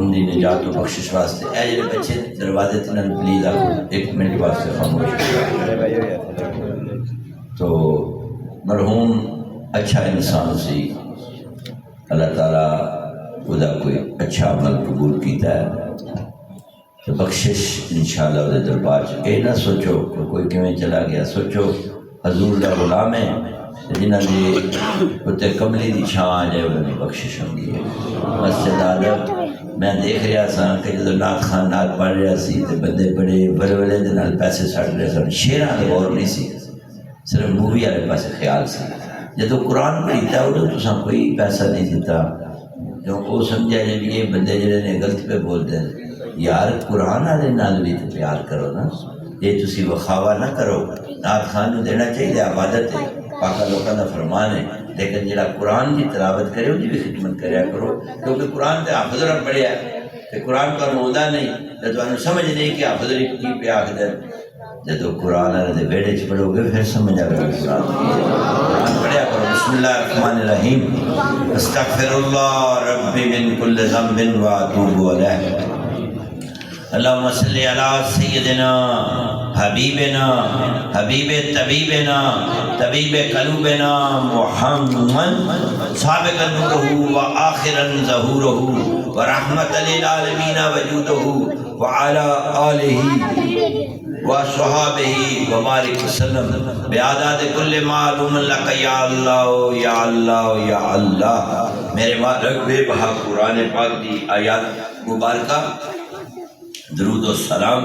مرحوم دی نجات و بخشش واسطے اے جڑے بچے دروازے تے نال پلیز آکو ایک منٹ واسطے خاموش تو مرحوم اچھا انسان سی اللہ تعالیٰ خدا کوئی اچھا عمل قبول کیتا ہے تو بخشش انشاءاللہ وہ دربار اے نہ سوچو کہ کوئی کیویں چلا گیا سوچو حضور دا غلام ہے جنہاں دی اتنے کملی دی چھاں آ جائے انہوں نے بخشش ہوں گی مسجد عالم میں دیکھ رہا سا کہ جدو نعت خان نعت پڑھ رہا سی تے بندے بڑے ولولے دے نال پیسے سڑ رہے سن شیراں دے غور نہیں سی صرف مووی والے پاسے خیال سی جدو قرآن پڑھیتا ادو تساں کوئی پیسہ نہیں دیتا کیونکہ وہ سمجھا جائے بھی یہ بندے جڑے نے غلط پہ بولتے ہیں یار قرآن والے نال بھی تو پیار کرو نا یہ تسی وخاوا نہ کرو نعت خان نو دینا چاہیے عبادت ہے پاکا لوکاں دا فرمان ہے لیکن جڑا قرآن کی تلاوت کرے وہ بھی خدمت کریا کرو کیونکہ قرآن تے حافظ نے پڑھیا ہے تے قرآن کا مودا نہیں تے تانوں سمجھ نہیں کہ حافظ کی پہ آکھدے جدو قرآن والے دے بیڑے چ پڑھو گے پھر سمجھ آئے گا قرآن پڑھیا کرو بسم اللہ الرحمن الرحیم استغفر اللہ ربی من کل ذنب و اتوب الیہ اللہم صلی علی سیدنا حبیبنا حبیب طبیبنا طبیب قلوبنا محمد سابقا نورہ و آخرا ظہورہ و رحمت للعالمین وجودہ وعلی آلہ وصحابہ وبارک وسلم بعدد کل معلوم لک یا اللہ یا اللہ یا اللہ میرے مالک بے بہا قرآن پاک دی آیات مبارکہ درود و سلام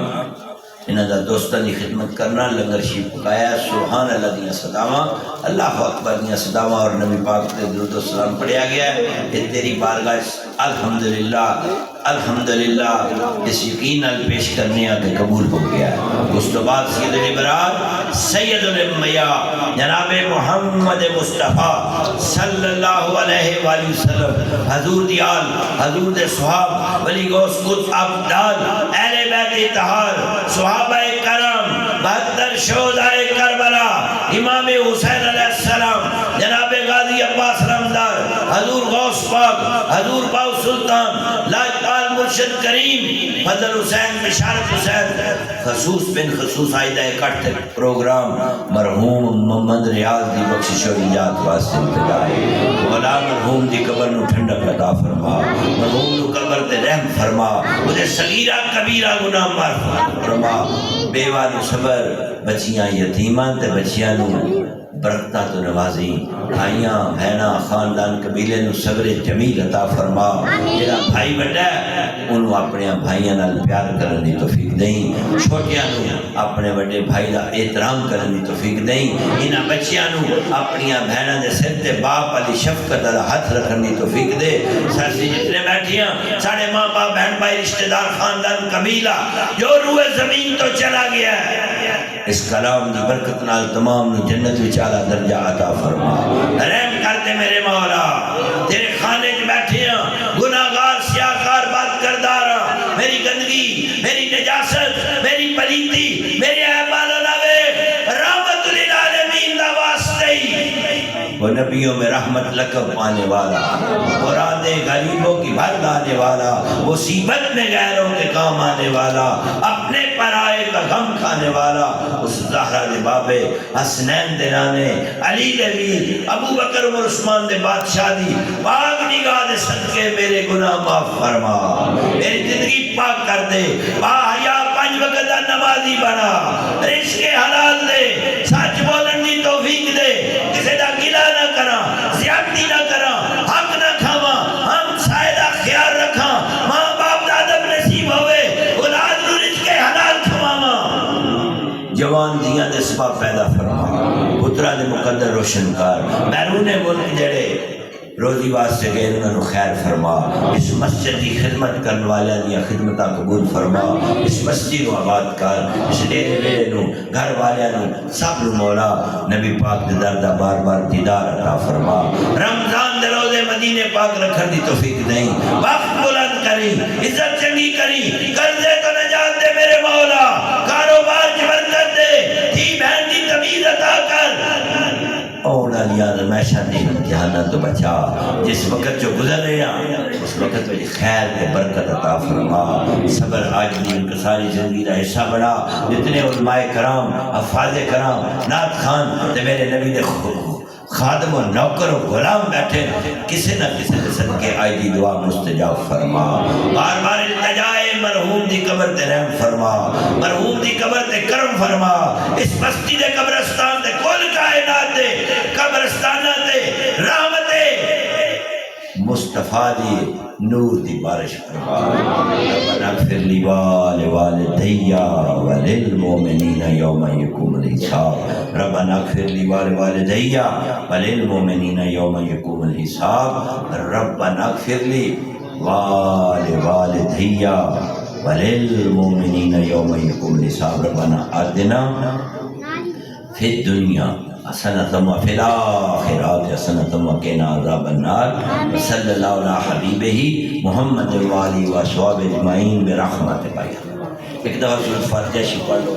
انہاں دا دوستاں دی خدمت کرنا لنگر شریف پکایا سبحان اللہ دیاں صداواں اللہ اکبر دیاں صداواں اور نبی پاک تے درود و سلام پڑھیا گیا ہے کہ تیری بارگاہ الحمدللہ الحمدللہ اس یقین نال پیش کرنے آگے قبول ہو گیا ہے اس تو بعد سید الابرار سید الانبیاء جناب محمد مصطفیٰ صلی اللہ علیہ وآلہ وسلم حضور دی آل حضور دے صحاب ولی غوث قطب ابدال اہل بیت اطہار صحابہ کرام 72 شہداء کربلا امام حسین علیہ السلام جناب غازی عباس رمدار حضور غوث پاک حضور باو سلطان لاجپال مرشد کریم فضل حسین بشارت حسین خصوص بن خصوص آئیدہ اکٹھ پروگرام مرحوم محمد ریاض دی بخشش و نجات واسطے انتظار مولا مرحوم دی قبر نو ٹھنڈک عطا فرما مرحوم نو قبر تے رحم فرما مجھے صغیرہ کبیرہ گناہ معاف فرما بیوہ نو صبر بچیاں یتیمان تے بچیاں نو برکتہ تو نوازی بھائیاں بہناں خاندان قبیلے نو صبر جمیل عطا فرما جڑا بھائی بڑا ہے انہوں اپنے بھائیاں نال پیار کرنے دی توفیق دیں چھوٹیاں نو اپنے بڑے بھائی دا احترام کرنے دی توفیق دیں انہاں بچیاں نو اپنیاں بہناں دے سر تے باپ علی شفقت دا ہاتھ رکھنے دی توفیق دے سرسی جتنے بیٹھیاں ساڑھے ماں باپ بہن بھائی رشتہ دار خاندان قبیلہ جو روح زمین تو چلا گیا ہے اس کلام دی برکت نال تمام نو جنت وچ اعلیٰ درجہ عطا فرما رحم کر دے میرے مولا تیرے خانے جو بیٹھے ہیں گناہگار سیاہکار بات کردارا میری گندگی میری نجاست میری پلیتی میری احبال نوے رحمت للعالمین دا واسطے وہ نبیوں میں رحمت لقب پانے والا مراد غریبوں کی بھر لانے والا مصیبت میں غیروں کے کام آنے والا اپنے پرائے کا غم کھانے والا اس زہرا دے بابے حسنین دے نانے علی دے ویر ابو بکر عمر عثمان دے بادشاہ دی پاک نگاہ دے صدقے میرے گناہ معاف فرما میری زندگی پاک کر دے با حیا 5 وقت دا نمازی بنا رزق حلال دے سچ بولن دی توفیق دے کسی دا گلہ نہ کرا زیادتی نہ کرا حق نہ کھاوا ہم سائدہ خیال رکھا ماں باپ دا ادب نصیب ہوئے اولاد نو رزق حلال کھواوا جوان دیاں دے سبب پیدا فرما پترا دے مقدر روشن کار بیرون ملک جڑے روزی واسطے گئے انہوں نے خیر فرما اس مسجد کی خدمت کرنے والے دیا خدمتہ قبول فرما اس مسجد کو آباد کر اس ڈیرے بیڑے نو گھر والے نو سب مولا نبی پاک دے دردہ بار بار دیدار عطا فرما رمضان دے روزے مدینے پاک رکھن دی توفیق نہیں وقت بلند کری عزت چنگی کری قرضے تو نجات دے میرے مولا کاروبار کی برکت دے تھی بہن دی تمیز عطا کر اونا دیا ہمیشہ دے امتحانات تو بچا جس وقت جو گزر رہے ہیں اس وقت میں خیر کے برکت عطا فرما صبر عاجزی انکساری زندگی کا حصہ بنا جتنے علماء کرام حفاظ کرام نعت خان تے میرے نبی دے خادم و نوکر و غلام بیٹھے کسی نہ کسی کے صدقے آئی دی دعا مستجاب فرما بار بار التجائے مرحوم دی قبر تے رحم فرما مرحوم دی قبر تے کرم فرما اس بستی دے قبرستان تے کل کائنات دے قبرستان تے رحمت مصطفیٰ دی نور دی بارش فرما ربنا اغفر لی والدی وللمؤمنین یوم یقوم الحساب ربنا اغفر لی والدی وللمؤمنین یوم یقوم الحساب ربنا اغفر لی والدی وللمؤمنین یوم یقوم الحساب ربنا آتنا فی الدنیا حسنۃ وفی الآخرۃ حسنۃ وقنا عذاب النار صلی اللہ علی حبیبہ محمد وآلہ وصحبہ اجمعین برحمتک۔ ایک دفعہ سورۃ فاتحہ پڑھ لو۔